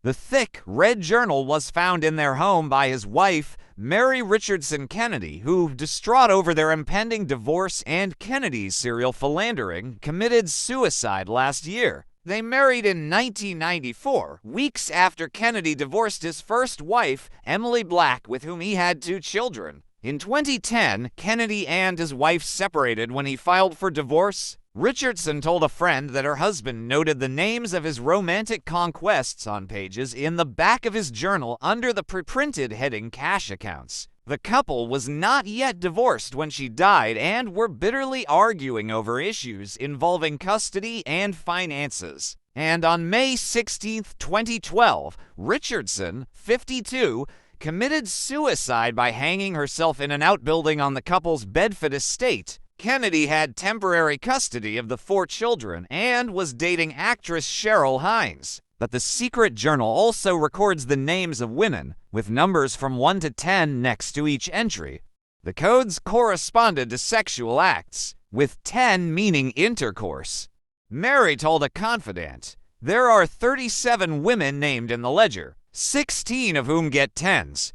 The thick, red journal was found in their home by his wife, Mary Richardson Kennedy, who, distraught over their impending divorce and Kennedy's serial philandering, committed suicide last year. They married in 1994, weeks after Kennedy divorced his first wife, Emily Black, with whom he had 2 children. In 2010, Kennedy and his wife separated when he filed for divorce. Richardson told a friend that her husband noted the names of his romantic conquests on pages in the back of his journal under the pre-printed heading cash accounts. The couple was not yet divorced when she died and were bitterly arguing over issues involving custody and finances. And on May 16, 2012, Richardson, 52, committed suicide by hanging herself in an outbuilding on the couple's Bedford estate. Kennedy had temporary custody of the 4 children and was dating actress Cheryl Hines. But the secret journal also records the names of women, with numbers from 1 to 10 next to each entry. The codes corresponded to sexual acts, with 10 meaning intercourse. Mary told a confidant, "There are 37 women named in the ledger, 16 of whom get 10s.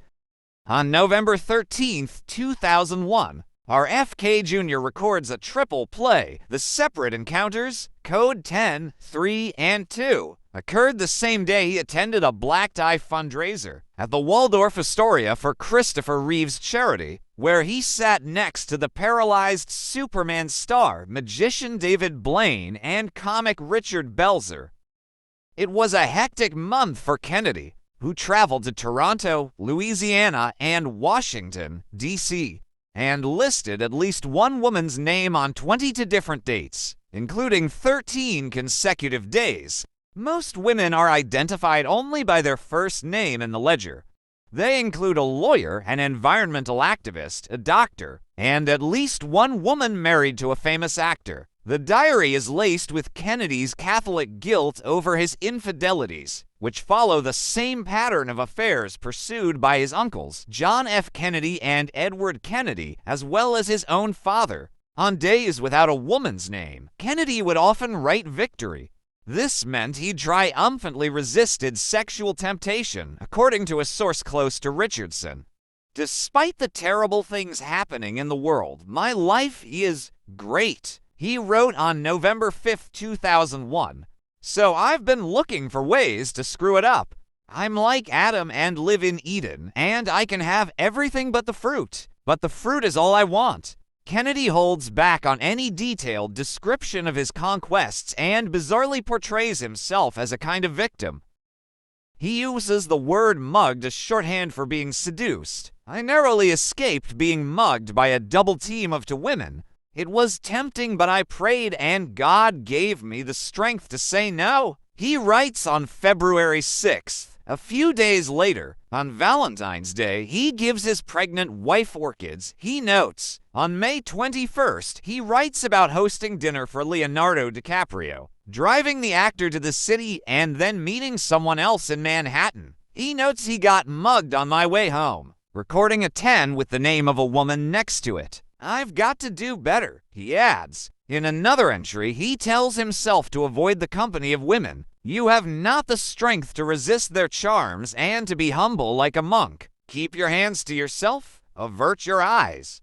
On November 13, 2001, RFK Jr. records a triple play. The separate encounters, code 10, 3, and 2, occurred the same day he attended a black tie fundraiser at the Waldorf Astoria for Christopher Reeve's charity, where he sat next to the paralyzed Superman star, magician David Blaine, and comic Richard Belzer. It was a hectic month for Kennedy, who traveled to Toronto, Louisiana, and Washington, D.C., and listed at least one woman's name on 22 different dates, including 13 consecutive days. Most women are identified only by their first name in the ledger. They include a lawyer, an environmental activist, a doctor, and at least one woman married to a famous actor. The diary is laced with Kennedy's Catholic guilt over his infidelities, which follow the same pattern of affairs pursued by his uncles, John F. Kennedy and Edward Kennedy, as well as his own father. On days without a woman's name, Kennedy would often write victory. This meant he triumphantly resisted sexual temptation, according to a source close to Richardson. "Despite the terrible things happening in the world, my life is great," he wrote on November 5, 2001. "So I've been looking for ways to screw it up. I'm like Adam and live in Eden, and I can have everything but the fruit. But the fruit is all I want." Kennedy holds back on any detailed description of his conquests and bizarrely portrays himself as a kind of victim. He uses the word mugged as shorthand for being seduced. "I narrowly escaped being mugged by a double team of 2 women. It was tempting, but I prayed and God gave me the strength to say no." He writes on February 6th. A few days later, on Valentine's Day, he gives his pregnant wife orchids. He notes, on May 21st, he writes about hosting dinner for Leonardo DiCaprio, driving the actor to the city, and then meeting someone else in Manhattan. He notes he got mugged on my way home, recording a 10 with the name of a woman next to it. "I've got to do better," he adds. In another entry, he tells himself to avoid the company of women. "You have not the strength to resist their charms and to be humble like a monk. Keep your hands to yourself, avert your eyes."